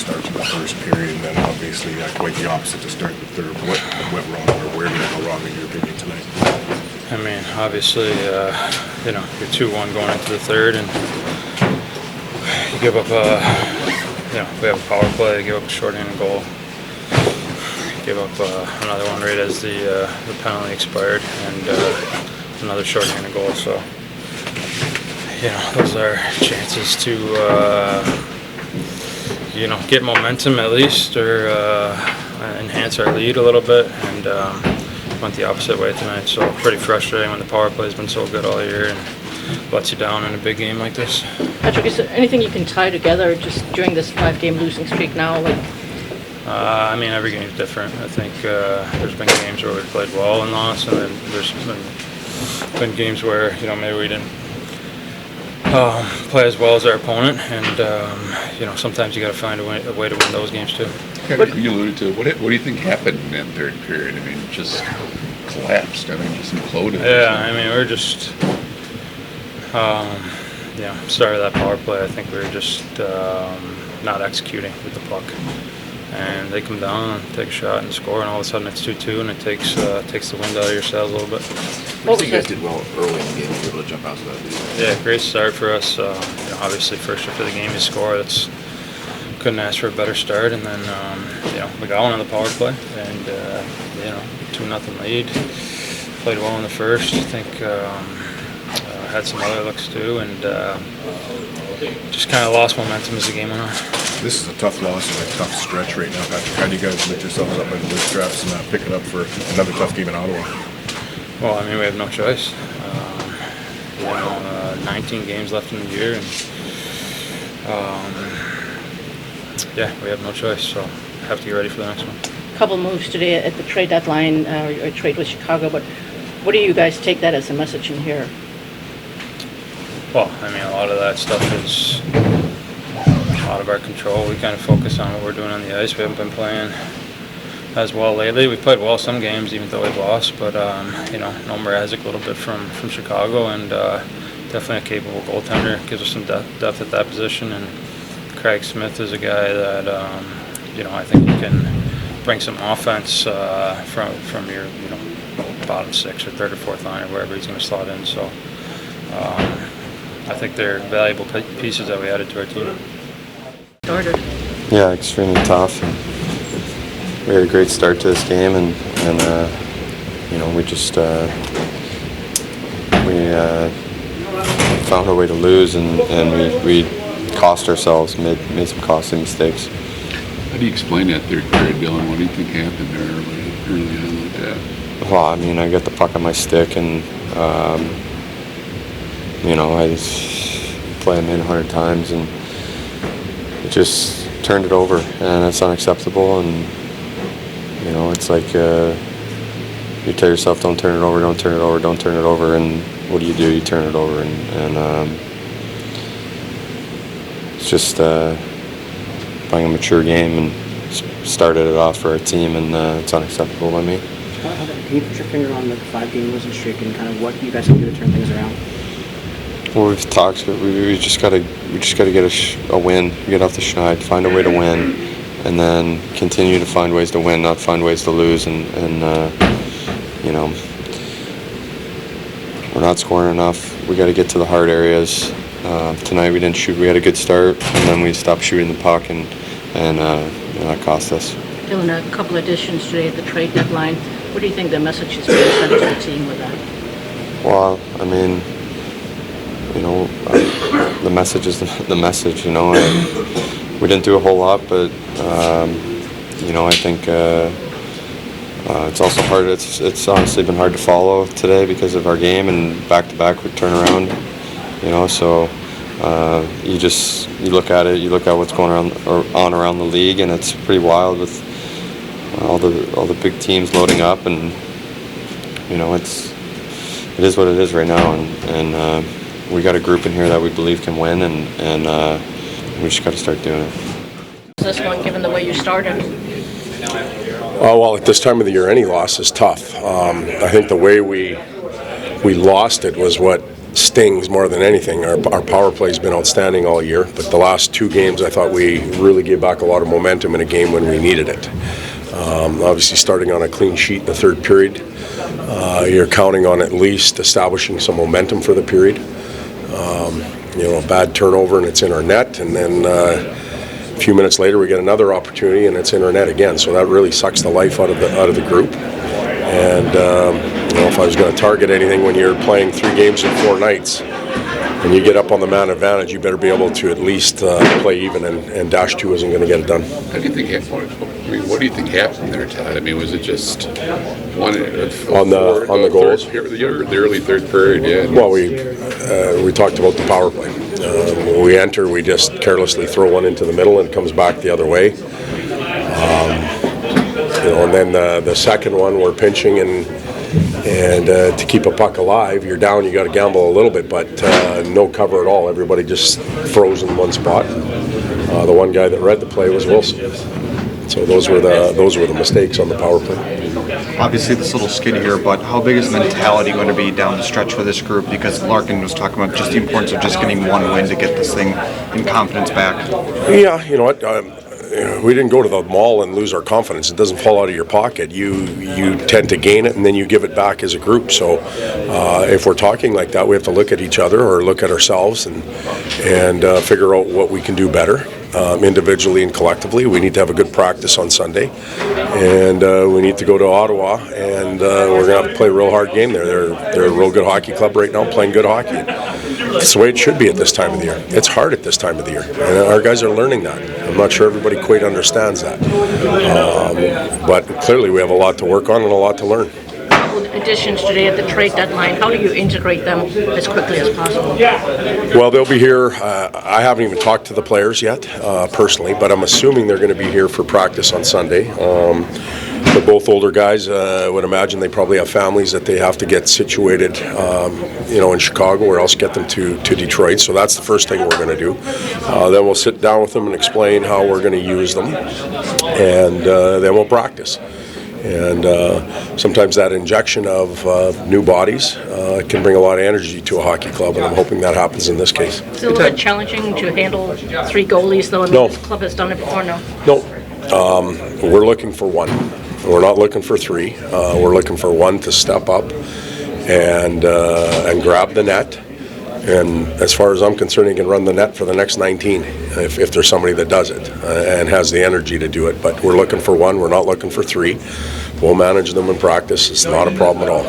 start to the first period, and then obviously quite the opposite to start the third. What went wrong, or where did it go wrong in your opinion tonight? I mean, obviously, you know, you're 2-1 going into the third, and you give up you know, we have a power play, give up a short-handed goal, give up another one right as the penalty expired, and another short-handed goal. So, you know, those are chances to, you know, get momentum at least, or enhance our lead a little bit, and went the opposite way tonight. So pretty frustrating when the power play has been so good all year and lets you down in a big game like this. Patrick, is there anything you can tie together just during this 5-game losing streak now? Like, I mean, every game's different. I think there's been games where we played well and lost, and then there's been games where, you know, maybe we didn't play as well as our opponent, and you know, sometimes you got to find a way to win those games too. You alluded to what do you think happened in that third period? I mean, just collapsed. I mean, just imploded. Yeah, I mean, we're just, you know, started that power play. I think we were just not executing with the puck, and they come down and take a shot and score, and all of a sudden it's 2-2, and it takes the wind out of your sails a little bit. I think you guys did well early in the game to be able to jump out to that lead. Yeah, great start for us. You know, obviously, first shift of the game, you score. Couldn't ask for a better start, and then you know, we got one on the power play, and you know, 2-0 lead. Played well in the first. I think had some other looks too, and just kind of lost momentum as the game went on. This is a tough loss and a tough stretch right now, Patrick. How do you guys lift yourselves up in the bootstraps and pick it up for another tough game in Ottawa? Well, I mean, we have no choice. You know, 19 games left in the year, and yeah, we have no choice, so have to get ready for the next one. a couple moves today at the trade deadline, or trade with Chicago, but what do you guys take that as a message in here? Well, I mean, a lot of that stuff is out of our control. We kind of focus on what we're doing on the ice. We haven't been playing as well lately. We played well some games, even though we've lost, but you know, no Mrazek a little bit from Chicago, and definitely a capable goaltender. Gives us some depth at that position, and Craig Smith is a guy that you know, I think you can bring some offense from your, you know, bottom six or third or fourth line or wherever he's going to slot in. So I think they're valuable pieces that we added to our team. Started. Yeah, extremely tough. And we had a great start to this game, and you know, we just found a way to lose, and we cost ourselves, made some costly mistakes. How do you explain that third period, Dylan? What do you think happened there early on like that? Well, I mean, I got the puck on my stick, and you know, I play him in 100 times, and it just turned it over, and it's unacceptable. And you know, it's like you tell yourself, don't turn it over, don't turn it over, don't turn it over, and what do? You turn it over, and it's just playing a mature game and started it off for our team, and it's unacceptable by me. Can you put your finger on the 5-game losing streak and kind of what you guys can do to turn things around? Well, we've talked. We just gotta get a win, get off the schneid, find a way to win, and then continue to find ways to win, not find ways to lose. And you know, we're not scoring enough. We got to get to the hard areas. Tonight we didn't shoot. We had a good start, and then we stopped shooting the puck, and you know, that cost us. Doing a couple additions today at the trade deadline. What do you think the message is being sent to the team with that? Well, I mean, you know, the message is the message. You know, we didn't do a whole lot, but you know, I think it's also hard. It's honestly been hard to follow today because of our game and back-to-back with turnaround. You know, so you look at it, you look at what's going on around the league, and it's pretty wild with all the big teams loading up, and you know, it is what it is right now, and we got a group in here that we believe can win, and we just got to start doing it. This one, given the way you started. Well, at this time of the year, any loss is tough. I think the way we lost it was what stings more than anything. Our power play's been outstanding all year, but the last 2 games I thought we really gave back a lot of momentum in a game when we needed it. Obviously starting on a clean sheet in the third period, you're counting on at least establishing some momentum for the period. A bad turnover and it's in our net, and then a few minutes later we get another opportunity and it's in our net again. So that really sucks the life out of the group. And if I was going to target anything when you're playing 3 games in 4 nights, when you get up on the man advantage, you better be able to at least play even, and dash 2 isn't going to get it done. How do you think what do you think happened there, Todd? I mean, was it just one on the goals? The early third period, yeah. Well, we talked about the power play. We enter, we just carelessly throw one into the middle, and it comes back the other way. And then the second one, we're pinching, and to keep a puck alive, you're down, you got to gamble a little bit, but no cover at all. Everybody just froze in one spot. The one guy that read the play was Wilson. So those were the mistakes on the power play. Obviously, this little skid here, but how big is mentality going to be down the stretch for this group? Because Larkin was talking about just the importance of just getting 1 win to get this thing in confidence back. Yeah, you know what? We didn't go to the mall and lose our confidence. It doesn't fall out of your pocket. You tend to gain it, and then you give it back as a group. So if we're talking like that, we have to look at each other or look at ourselves and figure out what we can do better. Individually and collectively. We need to have a good practice on Sunday, and we need to go to Ottawa, and we're going to have to play a real hard game there. They're a real good hockey club right now, playing good hockey. It's the way it should be at this time of the year. It's hard at this time of the year, and our guys are learning that. I'm not sure everybody quite understands that, but clearly we have a lot to work on and a lot to learn. Additions today at the trade deadline, how do you integrate them as quickly as possible? Well, they'll be here. I haven't even talked to the players yet, personally, but I'm assuming they're going to be here for practice on Sunday. They're both older guys. I would imagine they probably have families that they have to get situated, in Chicago, or else get them to Detroit. So that's the first thing we're going to do. Then we'll sit down with them and explain how we're going to use them, and then we'll practice. And sometimes that injection of new bodies can bring a lot of energy to a hockey club, and I'm hoping that happens in this case. Is it a little bit challenging to handle 3 goalies, though? No. This club has done it before, no? No. We're looking for 1. We're not looking for 3. We're looking for 1 to step up and grab the net. And as far as I'm concerned, he can run the net for the next 19 if there's somebody that does it and has the energy to do it. But we're looking for 1. We're not looking for 3. We'll manage them in practice. It's not a problem at all.